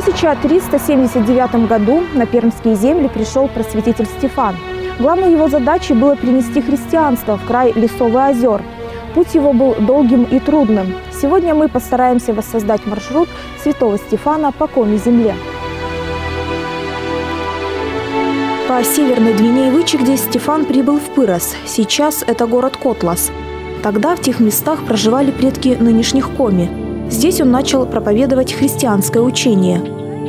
1379 году на пермские земли пришел просветитель Стефан. Главной его задачей было принести христианство в край лесов и озер. Путь его был долгим и трудным. Сегодня мы постараемся воссоздать маршрут святого Стефана по Коми-земле. По северной Двине и Вычегде Стефан прибыл в Пырос. Сейчас это город Котлас. Тогда в тех местах проживали предки нынешних Коми. Здесь он начал проповедовать христианское учение.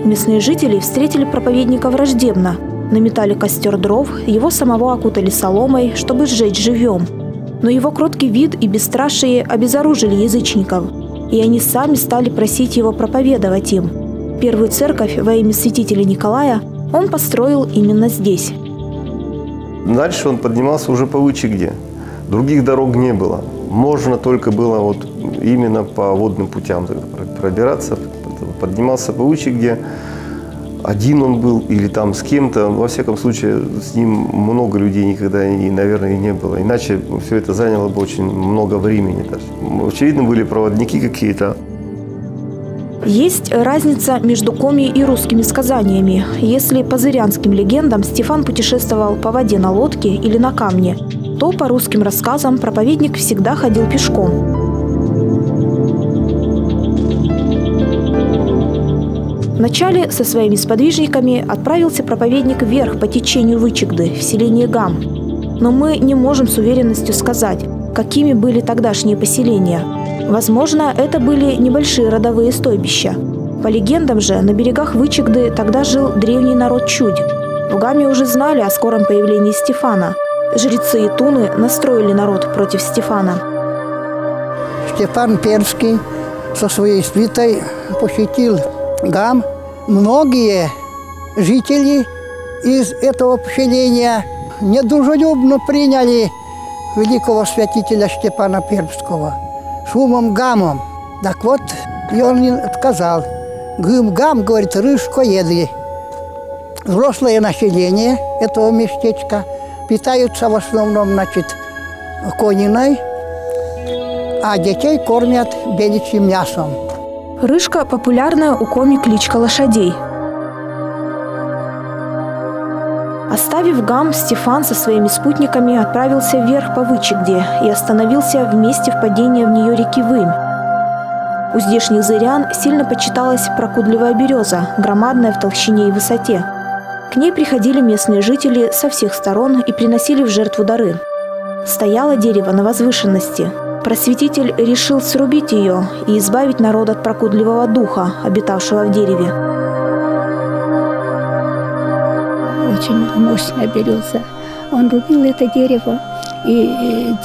Местные жители встретили проповедника враждебно. Наметали костер дров, его самого окутали соломой, чтобы сжечь живьем. Но его кроткий вид и бесстрашие обезоружили язычников. И они сами стали просить его проповедовать им. Первую церковь во имя святителя Николая он построил именно здесь. Дальше он поднимался уже по Вычегде. Других дорог не было. Можно только было вот именно по водным путям пробираться. Поднимался по Вычегде. Один он был или там с кем-то. Во всяком случае, с ним много людей никогда, наверное, и не было. Иначе все это заняло бы очень много времени. Очевидно, были проводники какие-то. Есть разница между Коми и русскими сказаниями. Если по зырянским легендам Стефан путешествовал по воде на лодке или на камне, то по русским рассказам проповедник всегда ходил пешком. Вначале со своими сподвижниками отправился проповедник вверх по течению Вычегды, в селение Гам. Но мы не можем с уверенностью сказать, какими были тогдашние поселения. Возможно, это были небольшие родовые стойбища. По легендам же, на берегах Вычегды тогда жил древний народ Чудь. В Гаме уже знали о скором появлении Стефана. Жрецы и туны настроили народ против Стефана. Стефан Пермский со своей свитой посетил Гам. Многие жители из этого поселения недружелюбно приняли великого святителя Стефана Пермского шумом Гамом. Так вот, и он отказал. Гам, говорит, рыжкоеды. Взрослое население этого местечка питаются в основном, кониной, а детей кормят беличьим мясом. Рыжка – популярная у Коми кличка лошадей. Оставив Гам, Стефан со своими спутниками отправился вверх по Вычегде и остановился в месте впадения в нее реки Вымь. У здешних зырян сильно почиталась прокудливая береза, громадная в толщине и высоте. К ней приходили местные жители со всех сторон и приносили в жертву дары. Стояло дерево на возвышенности. Просветитель решил срубить ее и избавить народ от прокудливого духа, обитавшего в дереве. Очень мощная береза. Он рубил это дерево, и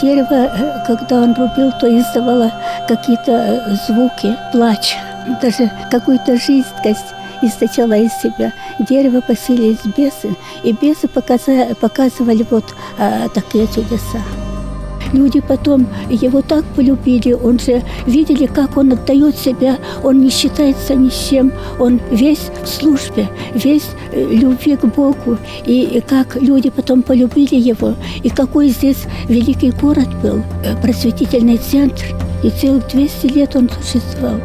дерево, когда он рубил, то издавало какие-то звуки, плач, даже какую-то жизненность источало из себя. Дерево поселились бесы, и бесы показывали вот такие чудеса. Люди потом его так полюбили, он же видели, как он отдает себя, он не считается ни с чем, он весь в службе, весь любви к Богу. И как люди потом полюбили его, и какой здесь великий город был, просветительный центр, и целых 200 лет он существовал.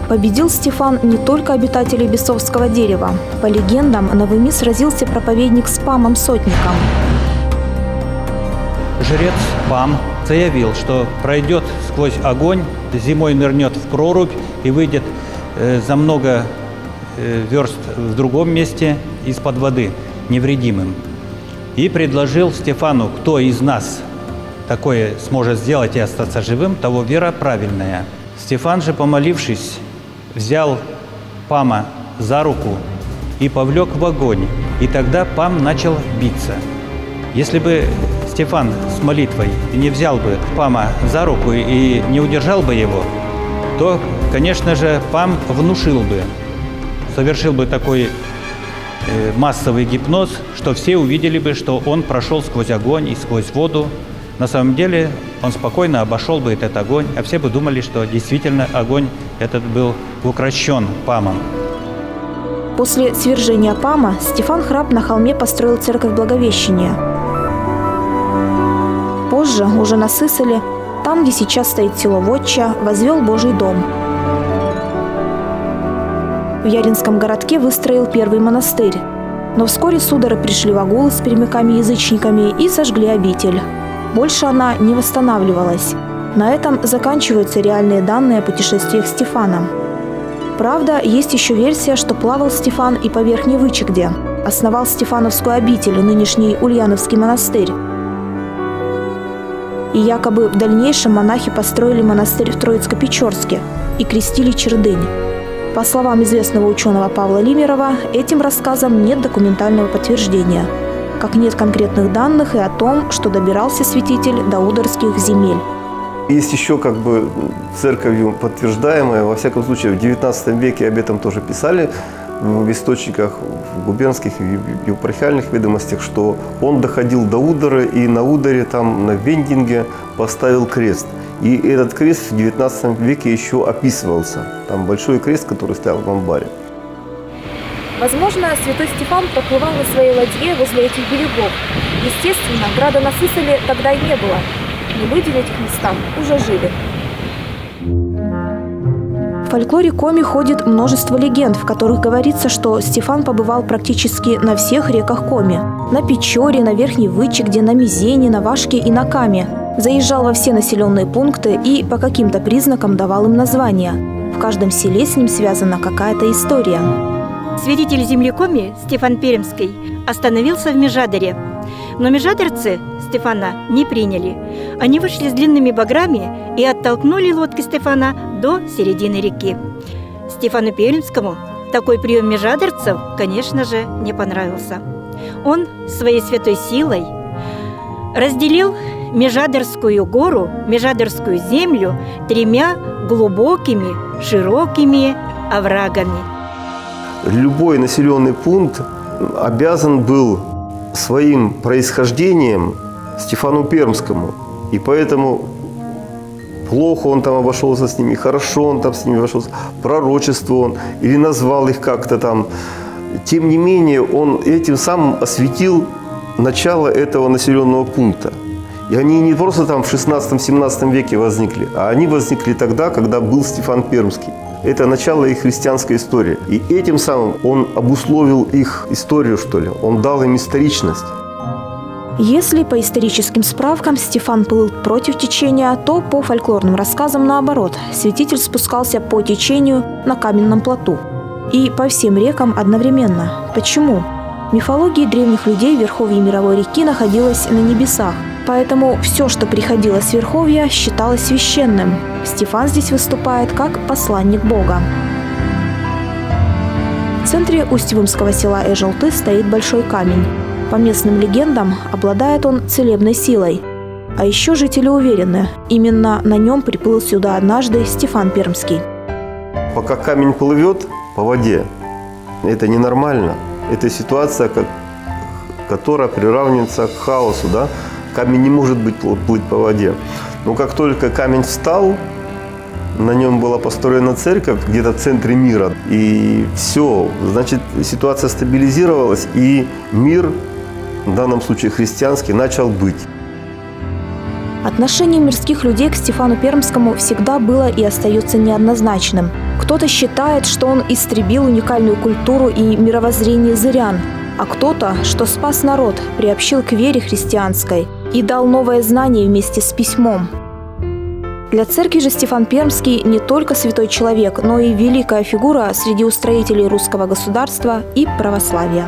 Победил Стефан не только обитателей бесовского дерева. По легендам, на Выми сразился проповедник с Памом-сотником. Жрец Пам заявил, что пройдет сквозь огонь, зимой нырнет в прорубь и выйдет за много верст в другом месте из-под воды невредимым. И предложил Стефану, кто из нас такое сможет сделать и остаться живым, того вера правильная. Стефан же, помолившись, взял Пама за руку и повлек в огонь. И тогда Пам начал биться. Если бы Стефан с молитвой не взял бы Пама за руку и не удержал бы его, то, конечно же, Пам внушил бы, совершил бы такой массовый гипноз, что все увидели бы, что он прошел сквозь огонь и сквозь воду. На самом деле он спокойно обошел бы этот огонь, а все бы думали, что действительно огонь этот был укрощен Памом. После свержения Пама Стефан Храб на холме построил церковь Благовещения. Позже, уже на Сысоле, там, где сейчас стоит село Вотча, возвел Божий дом. в Яринском городке выстроил первый монастырь. Но вскоре судары пришли в Агулы с пермяками-язычниками и сожгли обитель. Больше она не восстанавливалась. На этом заканчиваются реальные данные о путешествиях Стефана. Правда, есть еще версия, что плавал Стефан и по Верхней Вычегде. Основал Стефановскую обитель, нынешний Ульяновский монастырь. И якобы в дальнейшем монахи построили монастырь в Троицко-Печорске и крестили Чердынь. По словам известного ученого Павла Лимерова, этим рассказам нет документального подтверждения, как нет конкретных данных и о том, что добирался святитель до Ударских земель. Есть еще церковью подтверждаемое, во всяком случае в XIX веке об этом тоже писали в источниках, в губернских и епархиальных ведомостях, что он доходил до Удара и на Ударе, там на Вендинге поставил крест. И этот крест в XIX веке еще описывался. Там большой крест, который стоял в амбаре. Возможно, святой Стефан проплывал на своей ладье возле этих берегов. Естественно, града на Сысоле тогда и не было. Но люди в этих местах уже жили. В фольклоре Коми ходит множество легенд, в которых говорится, что Стефан побывал практически на всех реках Коми. На Печоре, на Верхней Вычегде, на Мизене, на Вашке и на Каме. Заезжал во все населенные пункты и по каким-то признакам давал им названия. В каждом селе с ним связана какая-то история. Святитель земли Коми Стефан Пермский остановился в Межадере. Но межадерцы Стефана не приняли. Они вышли с длинными баграми и оттолкнули лодки Стефана до середины реки. Стефану Пермскому такой прием межадерцев, конечно же, не понравился. Он своей святой силой разделил Межадерскую гору, Межадерскую землю 3 глубокими, широкими оврагами. Любой населенный пункт обязан был своим происхождением Стефану Пермскому. И поэтому плохо он там обошелся с ними, хорошо он там с ними обошелся, пророчество он или назвал их как-то там. Тем не менее, он этим самым осветил начало этого населенного пункта. И они не просто там в 16-17 веке возникли, а они возникли тогда, когда был Стефан Пермский. Это начало их христианской истории. И этим самым он обусловил их историю, что ли. Он дал им историчность. Если по историческим справкам Стефан плыл против течения, то по фольклорным рассказам наоборот. Святитель спускался по течению на каменном плоту. И по всем рекам одновременно. Почему? В мифологии древних людей верховье мировой реки находилось на небесах. Поэтому все, что приходило с верховья, считалось священным. Стефан здесь выступает как посланник Бога. В центре Усть-Вымского села Эжелты стоит большой камень. По местным легендам, обладает он целебной силой. А еще жители уверены, именно на нем приплыл сюда однажды Стефан Пермский. Пока камень плывет по воде, это ненормально. Это ситуация, которая приравнивается к хаосу, да? Камень не может плыть по воде. Но как только камень встал, на нем была построена церковь где-то в центре мира. И все, значит, ситуация стабилизировалась, и мир, в данном случае христианский, начал быть. Отношение мирских людей к Стефану Пермскому всегда было и остается неоднозначным. Кто-то считает, что он истребил уникальную культуру и мировоззрение зырян, а кто-то, что спас народ, приобщил к вере христианской и дал новое знание вместе с письмом. Для церкви же Стефан Пермский не только святой человек, но и великая фигура среди устроителей русского государства и православия.